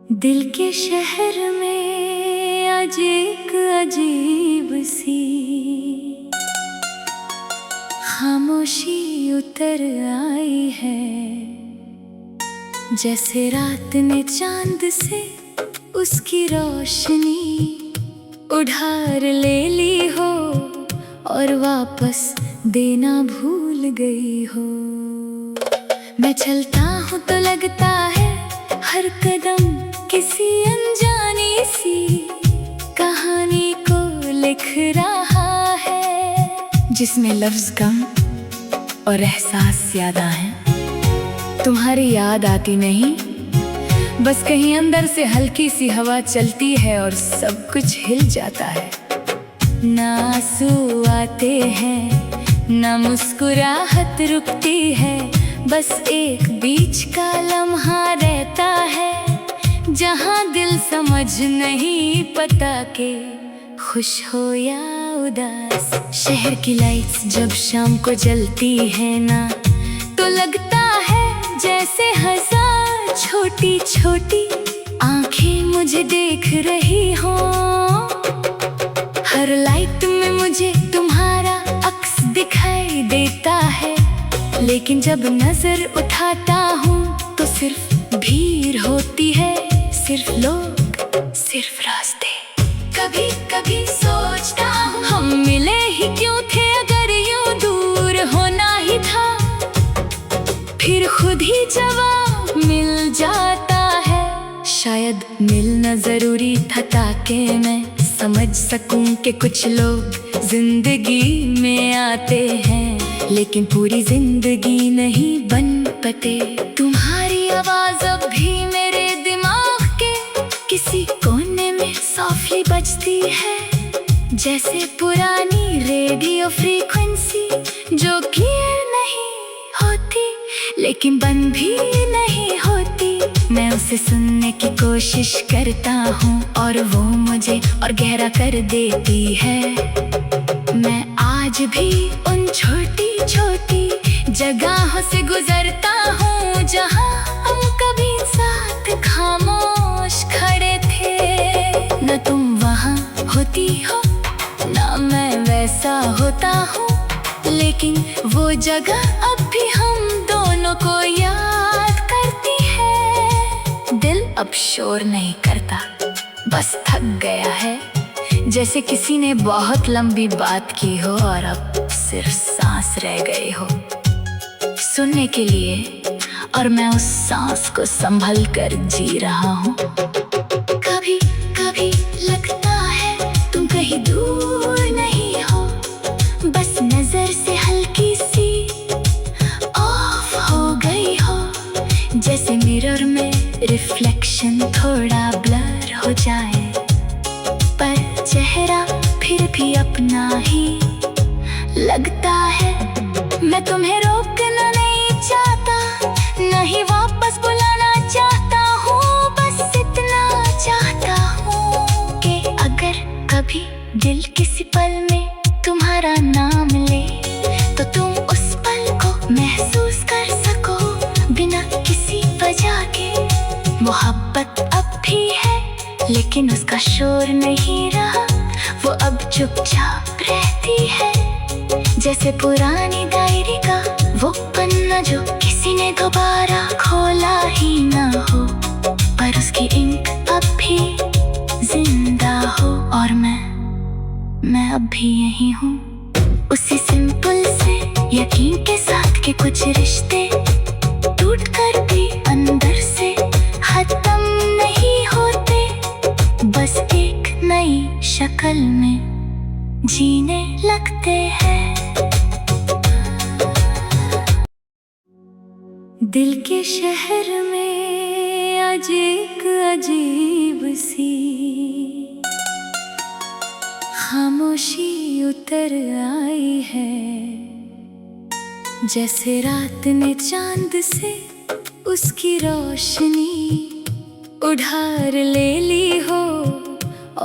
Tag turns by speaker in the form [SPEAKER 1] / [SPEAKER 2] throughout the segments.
[SPEAKER 1] दिल के शहर में आज एक अजीब सी खामोशी उतर आई है। जैसे रात ने चांद से उसकी रोशनी उधार ले ली हो और वापस देना भूल गई हो। मैं चलता हूँ तो लगता है हर कदम किसी अनजानी सी कहानी को लिख रहा है, जिसमें लफ्ज कम और एहसास ज्यादा हैं। तुम्हारी याद आती नहीं, बस कहीं अंदर से हल्की सी हवा चलती है और सब कुछ हिल जाता है। ना आंसू आते हैं ना मुस्कुराहट रुकती है, बस एक बीच का लम्हा रहता है जहां दिल समझ नहीं पता के खुश हो या उदास। शहर की लाइट्स जब शाम को जलती है ना, तो लगता है जैसे हजार छोटी छोटी आंखें मुझे देख रही हो। हर लाइट में मुझे तुम्हारा अक्स दिखाई देता है, लेकिन जब नजर उठाता हूँ तो सिर्फ भीड़ होती है, सिर्फ लोग, सिर्फ रास्ते। कभी कभी सोचता हूँ हम मिले ही क्यों थे, अगर यूं दूर होना ही था। फिर खुद ही जवाब मिल जाता है, शायद मिलना जरूरी था ताकि मैं समझ सकूं कि कुछ लोग जिंदगी में आते हैं लेकिन पूरी जिंदगी नहीं बन पाते। तुम्हारी आवाज अब भी मेरे दिमाग के किसी कोने में सॉफ्टली बजती है, जैसे पुरानी रेडियो फ्रीक्वेंसी जो कि नहीं होती लेकिन बंद भी नहीं होती। मैं उसे सुनने की कोशिश करता हूँ और वो मुझे और गहरा कर देती है। मैं आज भी उन छोटी छोटी जगहों से गुजरता हूँ जहाँ हम कभी साथ खामोश खड़े थे। न तुम वहाँ होती हो ना मैं वैसा होता हूँ, लेकिन वो जगह अब भी हम दोनों को याद करती है। दिल अब शोर नहीं करता, बस थक गया है, जैसे किसी ने बहुत लंबी बात की हो और अब सिर्फ सांस रह गई हो सुनने के लिए, और मैं उस सांस को संभल कर जी रहा हूँ। कभी कभी लगता है तुम कहीं दूर नहीं हो, बस नजर से हल्की सी ऑफ हो गई हो, जैसे मिरर में रिफ्लेक्शन थोड़ा ब्लर हो जाए, पर चेहरा फिर भी अपना ही लगता है। मैं तुम्हें रोकना नहीं चाहता, नहीं वापस बुलाना चाहता हूँ, बस इतना चाहता हूँ कि अगर कभी दिल किसी पल में तुम्हारा नाम ले तो तुम उस पल को महसूस कर सको बिना किसी वजह के। मोहब्बत अब भी है लेकिन उसका शोर नहीं रहा, वो अब चुपचाप रहती है, जैसे पुरानी डायरी का वो पन्ना जो किसी ने दोबारा खोला ही ना हो, पर उसकी इंक अब भी जिंदा हो। और मैं अब भी यही हूँ, उसी सिंपल से यकीन के साथ कि कुछ रिश्ते टूट कर भी अंदर से खत्म नहीं होते, बस एक नई शक्ल में जीने लगते हैं। दिल के शहर में आज एक अजीब सी खामोशी उतर आई है। जैसे रात ने चांद से उसकी रोशनी उधार ले ली हो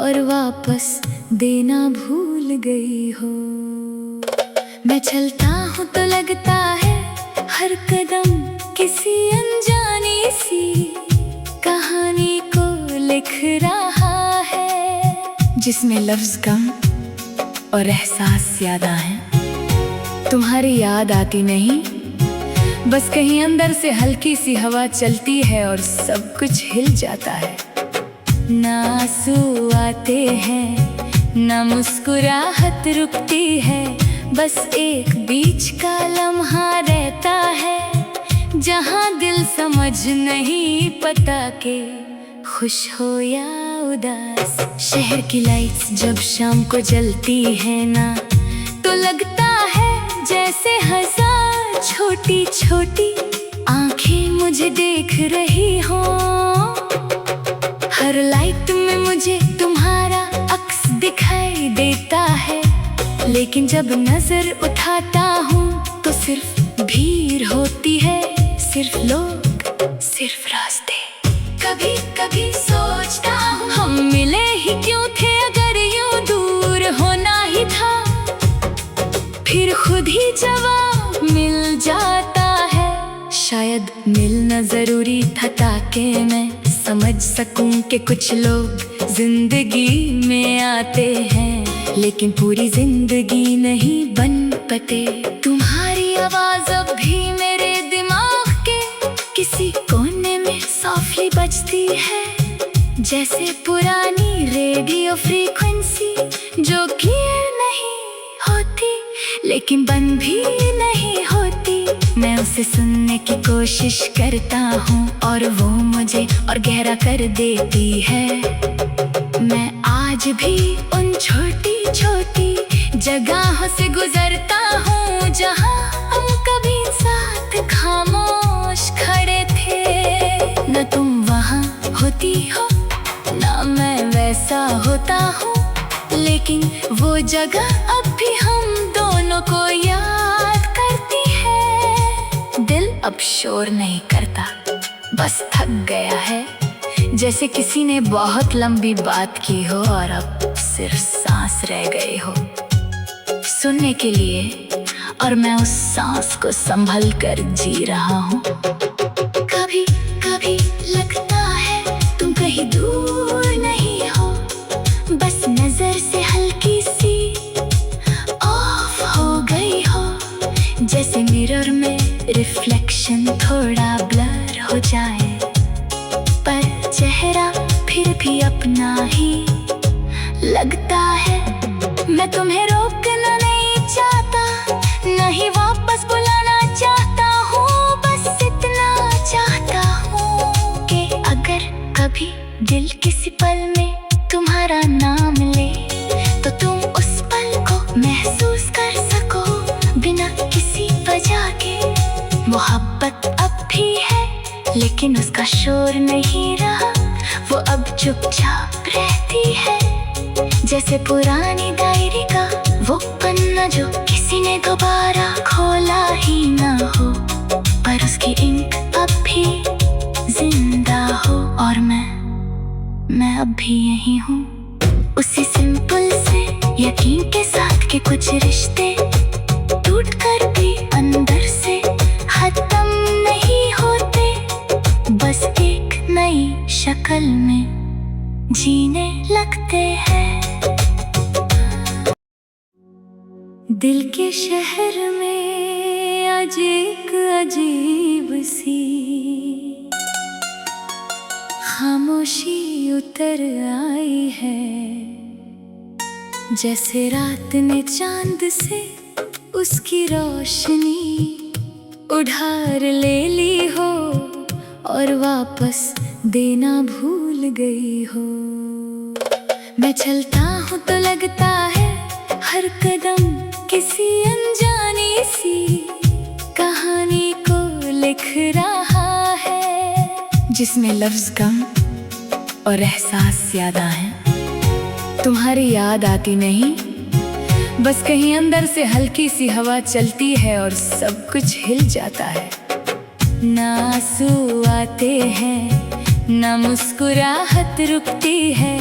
[SPEAKER 1] और वापस देना भूल गई हो। मैं चलता हूँ तो लगता है हर कदम किसी अनजानी सी कहानी को रहा है, जिसमें लफ्ज कम और एहसास ज्यादा हैं। तुम्हारी याद आती नहीं, बस कहीं अंदर से हल्की सी हवा चलती है और सब कुछ हिल जाता है। ना आंसू आते हैं, ना मुस्कुराहट रुकती है, बस एक बीच का लम्हा रहता है, जहाँ दिल समझ नहीं पता के खुश हो या उदास। शहर की लाइट्स जब शाम को जलती है ना, तो लगता है जैसे हजार छोटी छोटी आंखें मुझे देख रही हो। हर लाइट में मुझे तुम्हारा अक्स दिखाई देता है, लेकिन जब नजर उठाता हूँ तो सिर्फ भीड़ होती है, सिर्फ लोग, सिर्फ रास्ते। कभी कभी सोचता हूँ हम मिले ही क्यों थे, अगर यूं दूर होना ही था। फिर खुद ही जवाब मिल जाता है, शायद मिलना जरूरी था ताकि मैं समझ सकूं कि कुछ लोग जिंदगी में आते हैं, लेकिन पूरी जिंदगी नहीं बन पाते। तुम्हारी आवाज अब भी मेरे दिमाग के किसी कोने में सॉफ्टली बजती है, जैसे पुरानी रेडियो फ्रीक्वेंसी जो कि नहीं होती लेकिन बंद भी नहीं होती। मैं उसे सुनने की कोशिश करता हूँ और वो मुझे और गहरा कर देती है। मैं आज भी उन छोटी छोटी जगहों से गुजरता हूँ, जहाँ हम कभी साथ खामोश खड़े थे। न तुम वहाँ होती हो, ना मैं वैसा होता हूँ, लेकिन वो जगह अब भी हम दोनों को याद करती है। दिल अब शोर नहीं करता, बस थक गया है, जैसे किसी ने बहुत लंबी बात की हो और अब सिर्फ सांस रह गए हो सुनने के लिए, और मैं उस सांस को संभल कर जी रहा हूँ। कभी कभी लगता है तुम कहीं दूर नहीं हो, बस नजर से हल्की सी ऑफ हो गई हो, जैसे मिरर में रिफ्लेक्शन थोड़ा ब्लर हो जाए, पर चेहरा फिर भी अपना ही लगता है। मैं तुम्हें रोकना नहीं चाहता, नहीं वापस बुलाना चाहता हूँ, बस इतना चाहता हूँ कि अगर कभी दिल किसी पल में तुम्हारा नाम ले, तो तुम उस पल को महसूस कर सको बिना किसी वजह के। मोहब्बत अब भी है, लेकिन उसका शोर नहीं रहा, वो अब चुपचाप रहती है, जैसे पुरानी डायरी का वो पन्ना जो किसी ने दोबारा खोला ही ना हो, पर उसकी इंक अब भी जिंदा हो। और मैं अब भी यही हूँ, उसी सिंपल से यकीन के साथ कि कुछ रिश्ते टूट कर भी अंदर से खत्म नहीं होते, बस एक नई शक्ल में जीने लगते हैं। दिल के शहर में आज एक अजीब सी खामोशी उतर आई है, जैसे रात ने चांद से उसकी रोशनी उधार ले ली हो और वापस देना भूल गई हो। मैं चलता हूँ तो लगता है हर कदम किसी अनजानी सी कहानी को लिख रहा है, जिसमें लफ्ज कम और एहसास ज्यादा हैं। तुम्हारी याद आती नहीं, बस कहीं अंदर से हल्की सी हवा चलती है और सब कुछ हिल जाता है। ना आंसू आते हैं, ना मुस्कुराहट रुकती है,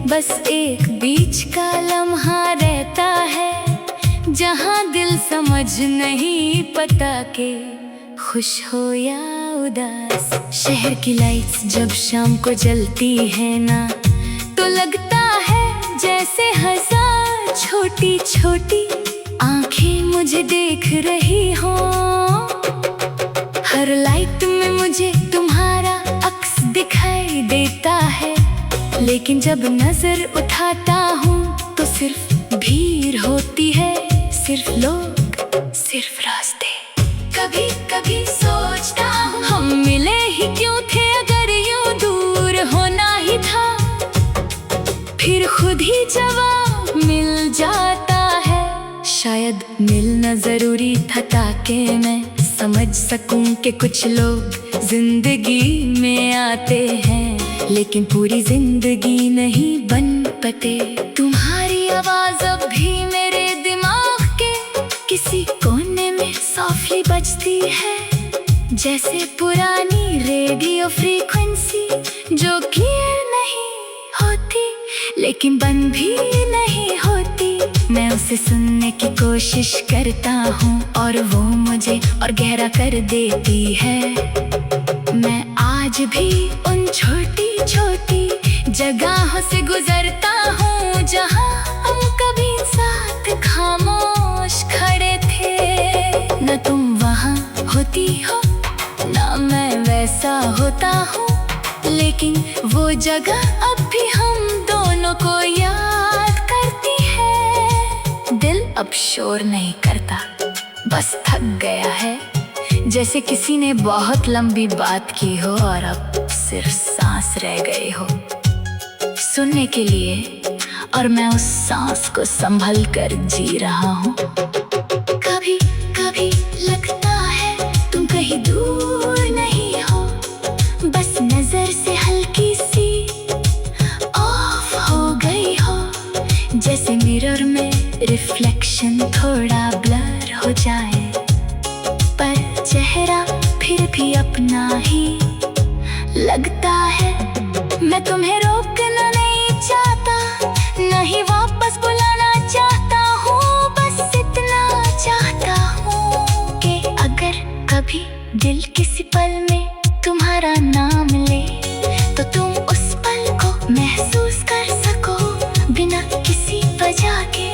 [SPEAKER 1] बस एक बीच का लम्हा रहता है, जहाँ दिल समझ नहीं पता के खुश हो या उदास। शहर की लाइट्स जब शाम को जलती है ना, लगता है जैसे हजार छोटी छोटी आंखें मुझे देख रही हो। हर लाइट में मुझे तुम्हारा अक्स दिखाई देता है, लेकिन जब नजर उठाता हूँ तो सिर्फ भीड़ होती है, सिर्फ लोग, सिर्फ रास्ते। कभी कभी सोचता हूँ हम मिले ही क्यों थे, अगर यूं दूर होना ही था। फिर खुद ही जवाब मिल जाता है, शायद मिलना जरूरी था ताकि मैं समझ सकूं कि कुछ लोग जिंदगी में आते हैं लेकिन पूरी जिंदगी नहीं बन पाते। तुम्हारी आवाज अब भी मेरे दिमाग के किसी कोने में सॉफ्टली बजती है, जैसे पुरानी रेडियो फ्रीक्वेंसी जो क्लियर नहीं होती लेकिन बंद भी नहीं होती। मैं उसे सुनने की कोशिश करता हूँ और वो मुझे और गहरा कर देती है। मैं आज भी उन छोटी छोटी जगहों से गुजरता हूँ जहाँ हम कभी साथ खामोश खड़े थे। न तुम वहाँ होती हो ना मैं वैसा होता हूँ, लेकिन वो जगह अब भी हम दोनों को याद करती है। दिल अब शोर नहीं करता, बस थक गया है, जैसे किसी ने बहुत लंबी बात की हो और अब सिर्फ सांस रह गए हो सुनने के लिए, और मैं उस सांस को संभल कर जी रहा हूँ। कभी कभी लगता है तुम कहीं दूर नहीं हो, बस नजर से हल्की सी ऑफ हो गई हो, जैसे मिरर में रिफ्लेक्शन थोड़ा ब्लर हो जाए, पर चेहरा फिर भी अपना ही लगता है। मैं तुम्हें रोकना नहीं चाहता, नहीं वापस बुलाना चाहता हूँ, बस इतना चाहता हूँ कि अगर कभी दिल किसी पल में तुम्हारा नाम ले तो तुम उस पल को महसूस कर सको बिना किसी वजह के।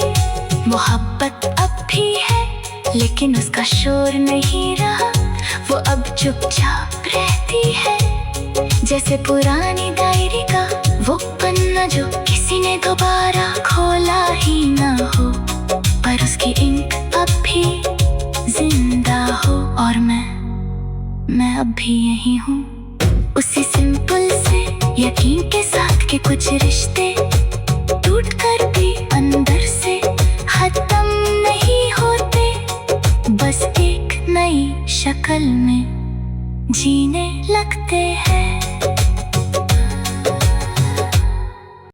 [SPEAKER 1] मोहब्बत अब भी है लेकिन उसका शोर नहीं रहा, वो अब चुपचाप रहती है, जैसे पुरानी डायरी का वो पन्ना जो किसी ने दोबारा खोला ही ना हो, पर उसकी इंक अब भी जिंदा हो। और मैं अब भी यही हूँ, उसी सिंपल से यकीन के साथ कि कुछ रिश्ते टूट कर भी अंदर से खत्म नहीं होते, बस एक नई शक्ल में जीने लगते हैं।